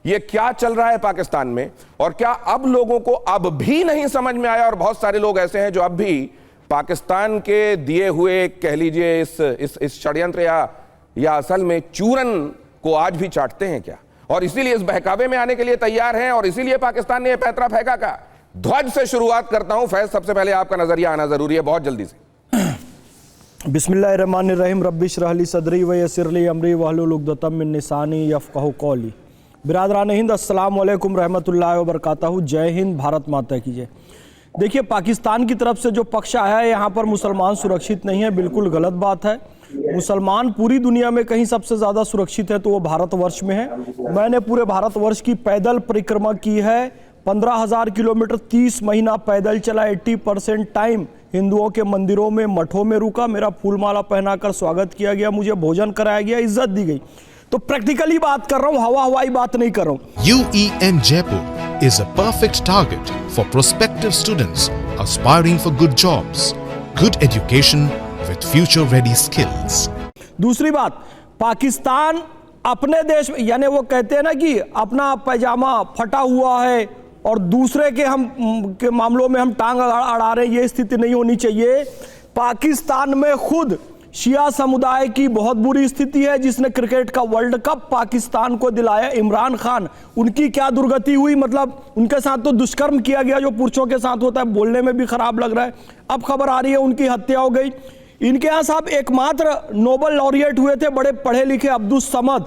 ये क्या चल रहा है पाकिस्तान में, और क्या अब लोगों को अब भी नहीं समझ में आया, और बहुत सारे लोग ऐसे हैं जो अब भी पाकिस्तान के दिए हुए कह लीजिए इस षड्यंत्र या असल में चूरन को आज भी चाटते हैं क्या, और इसीलिए इस बहकावे में आने के लिए तैयार हैं, और इसीलिए पाकिस्तान ने यह पैतरा फेंका का। ध्वज से शुरुआत करता हूं। फैज, सबसे पहले आपका नजरिया आना जरूरी है, बहुत जल्दी से। बिस्मिल्लाहिर्रहमानिर्रहीम रब्बिश रहली सदरी व यस्सिरली अमरी वहलुल उक़दतम मिन लिसानी यफ़क़हू क़ौली। बिरादरान हिंद, अस्सलाम वालेकुम रहमतुल्लाहि व बरकातहू। जय हिंद, भारत माता की जय। देखिए, पाकिस्तान की तरफ से जो पक्ष आया है यहाँ पर मुसलमान सुरक्षित नहीं है, बिल्कुल गलत बात है। मुसलमान पूरी दुनिया में कहीं सबसे ज़्यादा सुरक्षित है तो वो भारतवर्ष में है। मैंने पूरे भारतवर्ष की पैदल परिक्रमा की है, 15,000 किलोमीटर, 30 महीना पैदल चला। 80% टाइम हिंदुओं के मंदिरों में, मठों में रुका, मेरा फूलमाला पहनाकर स्वागत किया गया, मुझे भोजन कराया गया, इज्जत दी गई। तो प्रैक्टिकली बात कर रहा हूँ, हवाई बात नहीं कर रहा हूँ। UEM Jaipur is a perfect target for prospective students aspiring for good jobs, good education with future ready skills. दूसरी बात, पाकिस्तान अपने देश में, यानी वो कहते हैं ना कि अपना पैजामा फटा हुआ है और दूसरे के मामलों में हम टांग अड़ा रहे हैं, ये स्थिति नहीं होनी चाहिए। पाकिस्तान में खुद शिया समुदाय की बहुत बुरी स्थिति है, जिसने क्रिकेट का वर्ल्ड कप पाकिस्तान को दिलाया। इमरान खान, उनकी क्या दुर्गति हुई, मतलब उनके साथ तो दुष्कर्म किया गया जो पुरुषों के साथ होता है, बोलने में भी खराब लग रहा है। अब खबर आ रही है उनकी हत्या हो गई। इनके यहाँ साहब एकमात्र नोबेल लॉरिएट हुए थे बड़े पढ़े लिखे अब्दुस समद,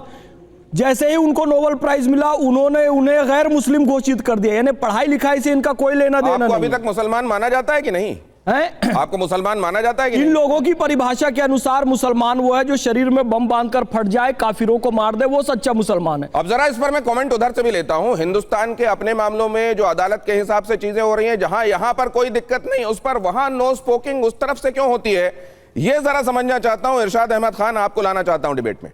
जैसे ही उनको नोबेल प्राइज मिला उन्होंने उन्हें गैर मुस्लिम घोषित कर दिया, यानी पढ़ाई लिखाई से इनका कोई लेना देना नहीं। अभी तक मुसलमान माना जाता है कि नहीं है? आपको मुसलमान माना जाता है कि इन नहीं? लोगों की परिभाषा के अनुसार मुसलमान वो है जो शरीर में बम बांधकर फट जाए, काफिरों को मार दे, वो सच्चा मुसलमान है। अब जरा इस पर मैं कमेंट उधर से भी लेता हूं। हिंदुस्तान के अपने मामलों में जो अदालत के हिसाब से चीजें हो रही हैं, जहां यहां पर कोई दिक्कत नहीं, उस पर वहां नो स्पोकिंग उस तरफ से क्यों होती है, यह जरा समझना चाहता हूं। इरशाद अहमद खान, आपको लाना चाहता हूं डिबेट में।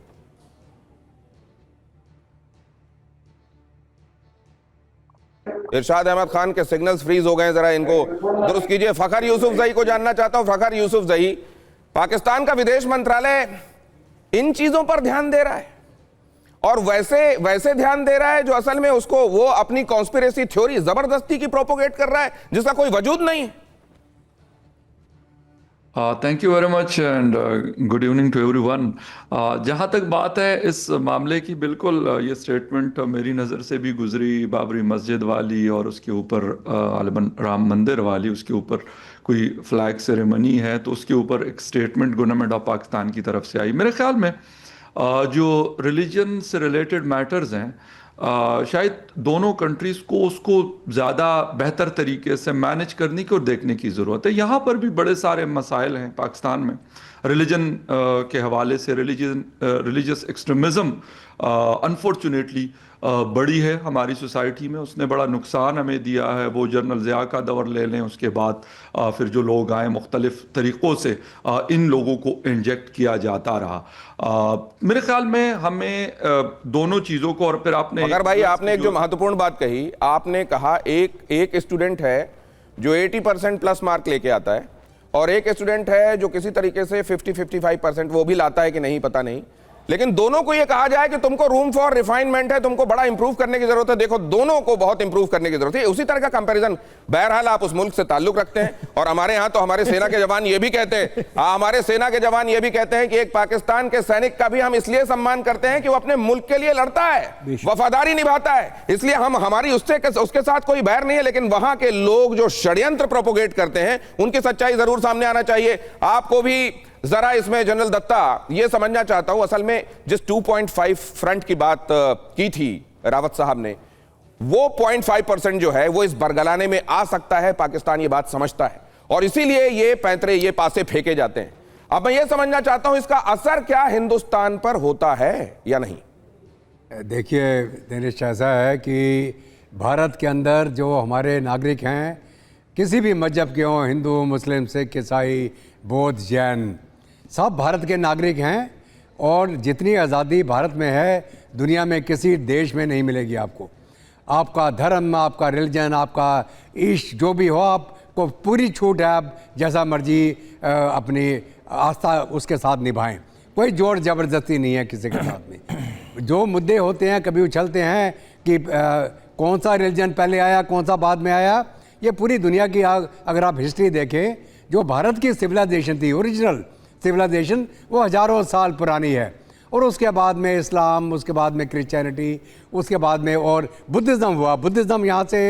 इरशाद अहमद खान के सिग्नल्स फ्रीज हो गए, जरा इनको दुरुस्त कीजिए। फखर यूसुफजई को जानना चाहता हूं। फखर यूसुफजई, पाकिस्तान का विदेश मंत्रालय इन चीजों पर ध्यान दे रहा है, और वैसे ध्यान दे रहा है जो असल में उसको वो अपनी कॉन्स्पिरेसी थ्योरी जबरदस्ती की प्रोपोगेट कर रहा है, जिसका कोई वजूद नहीं है। Thank you very much and good evening to everyone. जहाँ तक बात है इस मामले की, बिल्कुल ये स्टेटमेंट मेरी नज़र से भी गुजरी, बाबरी मस्जिद वाली और उसके ऊपर गालिबन राम मंदिर वाली, उसके ऊपर कोई फ्लैग सेरेमनी है तो उसके ऊपर एक स्टेटमेंट गवर्नमेंट ऑफ पाकिस्तान की तरफ से आई। मेरे ख्याल में जो रिलीजन से रिलेटेड मैटर्स हैं, शायद दोनों कंट्रीज़ को उसको ज़्यादा बेहतर तरीके से मैनेज करने की और देखने की ज़रूरत है। यहाँ पर भी बड़े सारे मसाइल हैं पाकिस्तान में रिलीजन के हवाले से। रिलीजियस एक्सट्रीमिज़म अनफॉर्चुनेटली बड़ी है हमारी सोसाइटी में, उसने बड़ा नुकसान हमें दिया है। वो जनरल ज़िया का दौर ले लें, उसके बाद फिर जो लोग आए मुख्तलिफ तरीक़ों से इन लोगों को इंजेक्ट किया जाता रहा। मेरे ख्याल में हमें दोनों चीज़ों को, और फिर आपने मगर भाई आपने एक जो महत्वपूर्ण बात कही, आपने कहा एक स्टूडेंट है जो 80% प्लस मार्क लेके आता है, और एक स्टूडेंट है जो किसी तरीके से 50-55% वो भी लाता है कि नहीं पता नहीं, लेकिन दोनों को ये कहा जाए कि तुमको रूम फॉर रिफाइनमेंट है, तुमको बड़ा इंप्रूव करने की जरूरत है। देखो, दोनों को बहुत इंप्रूव करने की जरूरत है। उसी तरह का कंपैरिजन, बहरहाल आप उस मुल्क से ताल्लुक रखते हैं, और हमारे यहाँ तो हमारे सेना के जवान ये भी कहते हैं, हमारे सेना के जवान ये भी कहते हैं कि एक पाकिस्तान के सैनिक का भी हम इसलिए सम्मान करते हैं कि वो अपने मुल्क के लिए लड़ता है, वफादारी निभाता है, इसलिए हम हमारी उसके साथ कोई बैर नहीं है। लेकिन वहां के लोग जो षड्यंत्र प्रोपोगेट करते हैं, उनकी सच्चाई जरूर सामने आना चाहिए। आपको भी जरा इसमें जनरल दत्ता ये समझना चाहता हूं, असल में जिस 2.5 फ्रंट की बात की थी रावत साहब ने, वो 0.5% जो है वो इस बरगलाने में आ सकता है, पाकिस्तान ये बात समझता है, और इसीलिए ये पैंतरे, ये पासे फेंके जाते हैं। अब मैं ये समझना चाहता हूं इसका असर क्या हिंदुस्तान पर होता है या नहीं। देखिए दिनेश, ऐसा है कि भारत के अंदर जो हमारे नागरिक हैं, किसी भी मजहब के हों, हिंदू, मुस्लिम, सिख, ईसाई, बौद्ध, जैन, सब भारत के नागरिक हैं, और जितनी आज़ादी भारत में है दुनिया में किसी देश में नहीं मिलेगी आपको। आपका धर्म, आपका रिलीजन, आपका इश्क जो भी हो, आपको पूरी छूट है, आप जैसा मर्जी अपनी आस्था उसके साथ निभाएं, कोई जोर ज़बरदस्ती नहीं है किसी के साथ में। जो मुद्दे होते हैं कभी उछलते हैं कि कौन सा रिलीजन पहले आया, कौन सा बाद में आया। ये पूरी दुनिया की अगर आप हिस्ट्री देखें, जो भारत की सिविलाइजेशन थी, ओरिजिनल सिविलाइजेशन, वो हज़ारों साल पुरानी है। और उसके बाद में इस्लाम, उसके बाद में क्रिश्चियनिटी, उसके बाद में और बुद्धिज़्म हुआ। बुद्धिज़्म यहाँ से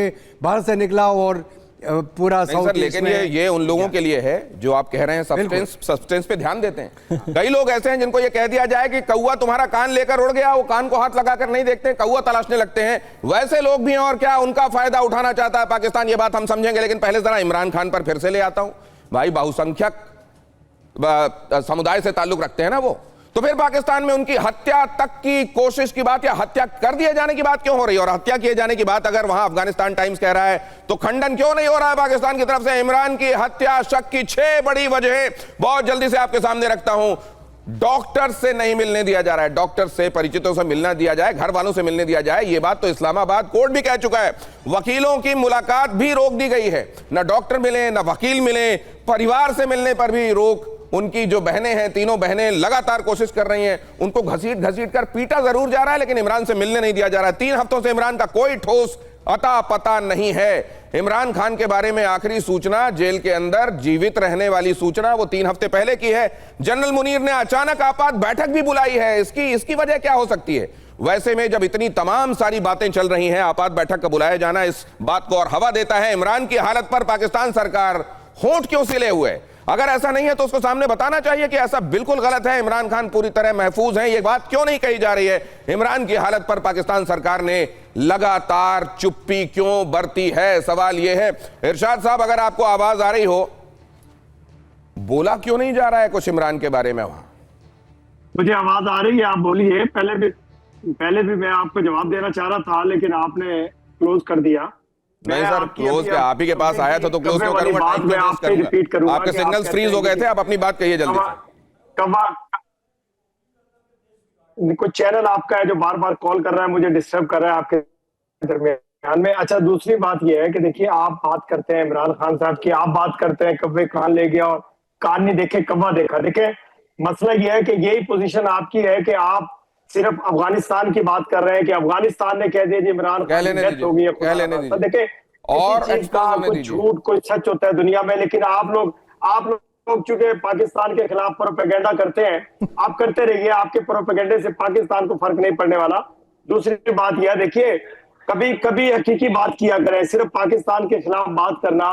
भारत से निकला और पूरा नहीं सर, लेकिन ये उन लोगों के लिए है जो आप कह रहे हैं सब्सटेंस पे ध्यान देते हैं। कई लोग ऐसे हैं जिनको ये कह दिया जाए कि कौवा तुम्हारा कान लेकर उड़ गया, वो कान को हाथ लगाकर नहीं देखते, कौवा तलाशने लगते हैं। वैसे लोग भी हैं और क्या उनका फायदा उठाना चाहता है पाकिस्तान, ये बात हम समझेंगे। लेकिन पहले जरा इमरान खान पर फिर से ले आता हूं। भाई बहुसंख्यक समुदाय से ताल्लुक रखते हैं ना वो, तो फिर पाकिस्तान में उनकी हत्या तक की कोशिश की बात या हत्या कर दिए जाने की बात क्यों हो रही है? और हत्या किए जाने की बात अगर वहां अफगानिस्तान टाइम्स कह रहा है तो खंडन क्यों नहीं हो रहा है पाकिस्तान की तरफ से? इमरान की हत्या शक की 6 बड़ी वजह बहुत जल्दी से आपके सामने रखता हूं। डॉक्टर से नहीं मिलने दिया जा रहा है, डॉक्टर से, परिचितों से मिलना दिया जाए, घर वालों से मिलने दिया जाए, ये बात तो इस्लामाबाद कोर्ट भी कह चुका है। वकीलों की मुलाकात भी रोक दी गई है, ना डॉक्टर मिले ना वकील मिले, परिवार से मिलने पर भी रोक। उनकी जो बहनें हैं, तीनों बहनें लगातार कोशिश कर रही हैं, उनको घसीट घसीट कर पीटा जरूर जा रहा है लेकिन इमरान से मिलने नहीं दिया जा रहा है। 3 हफ्तों से इमरान का कोई ठोस अता पता नहीं है। इमरान खान के बारे में आखिरी सूचना जेल के अंदर जीवित रहने वाली सूचना वो 3 हफ्ते पहले की है। जनरल मुनीर ने अचानक आपात बैठक भी बुलाई है। इसकी वजह क्या हो सकती है? वैसे में जब इतनी तमाम सारी बातें चल रही हैं, आपात बैठक का बुलाया जाना इस बात को और हवा देता है। इमरान की हालत पर पाकिस्तान सरकार होंठ क्यों सिले हुए? अगर ऐसा नहीं है तो उसको सामने बताना चाहिए कि ऐसा बिल्कुल गलत है, इमरान खान पूरी तरह महफूज हैं। ये बात क्यों नहीं कही जा रही है? इमरान की हालत पर पाकिस्तान सरकार ने लगातार चुप्पी क्यों बरती है? सवाल यह है। इरशाद साहब, अगर आपको आवाज आ रही हो, बोला क्यों नहीं जा रहा है कुछ इमरान के बारे में? वहां मुझे आवाज आ रही है, आप बोलिए। पहले भी मैं आपको जवाब देना चाह रहा था लेकिन आपने क्लोज कर दिया। नहीं सर, क्लोज क्या? आप ही के पास आया था तो क्लोज क्यों करूंगा? आपके सिग्नल्स फ्रीज हो गए थे। आप अपनी बात कहिए जल्दी से। कोई चैनल आपका है जो बार बार कॉल कर रहा है, मुझे डिस्टर्ब कर रहा है आपके दरमियान में। अच्छा, दूसरी बात यह है कि देखिए, आप बात करते हैं इमरान खान साहब की, आप बात करते हैं कब्बे कान ले गया और कान नहीं देखे कब्बा देखा। देखिए, मसला यह है कि यही पोजीशन आपकी है कि आप सिर्फ अफगानिस्तान की बात कर रहे हैं कि अफगानिस्तान ने कह दिया जी इमरान खान की डेथ हो गई है। देखिए, और कोई झूठ कोई सच होता है दुनिया में, लेकिन आप लोग चूंकि पाकिस्तान के खिलाफ प्रोपेगेंडा करते हैं, आप करते रहिए। आपके प्रोपेगेंडे से पाकिस्तान को फर्क नहीं पड़ने वाला। दूसरी बात यह, देखिए, कभी हकीकी बात किया करें। सिर्फ पाकिस्तान के खिलाफ बात करना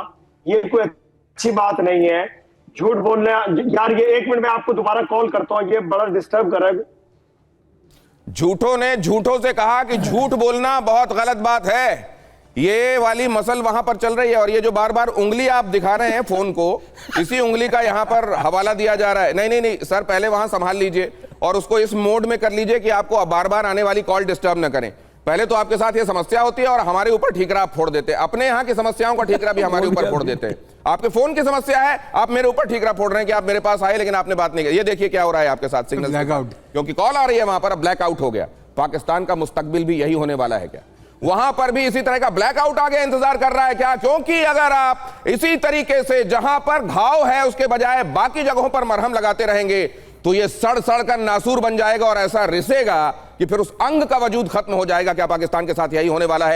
ये कोई अच्छी बात नहीं है। झूठ बोलना यार, ये 1 मिनट में आपको दोबारा कॉल करता हूँ, ये बड़ा डिस्टर्ब कर रहा है। झूठों ने झूठों से कहा कि झूठ बोलना बहुत गलत बात है। ये वाली मसल वहां पर चल रही है और ये जो बार बार उंगली आप दिखा रहे हैं फोन को, इसी उंगली का यहां पर हवाला दिया जा रहा है। नहीं सर, पहले वहां संभाल लीजिए और उसको इस मोड में कर लीजिए कि आपको बार बार आने वाली कॉल डिस्टर्ब न करें। पहले तो आपके साथ ये समस्या होती है और हमारे ऊपर ठीकरा आप फोड़ देते हैं। अपने यहाँ की समस्याओं का ठीकरा भी हमारे ऊपर फोड़ देते हैं। आपके फोन की समस्या है, आप मेरे ऊपर ठीकरा फोड़ रहे हैं कि आप मेरे पास आए लेकिन आपने बात नहीं की। ये देखिए क्या हो रहा है आपके साथ, सिग्नल ब्लैकआउट, क्योंकि कॉल आ रही है वहां पर, अब ब्लैकआउट हो गया। पाकिस्तान का मुस्तकबिल भी यही होने वाला है क्या? वहां पर भी इसी तरह का ब्लैकआउट आगे इंतजार कर रहा है क्या? क्योंकि अगर आप इसी तरीके से जहां पर घाव है उसके बजाय बाकी जगहों पर मरहम लगाते रहेंगे तो ये सड़ सड़ कर नासूर बन जाएगा और ऐसा रिसेगा कि फिर उस अंग का वजूद खत्म हो जाएगा। क्या पाकिस्तान के साथ यही होने वाला है?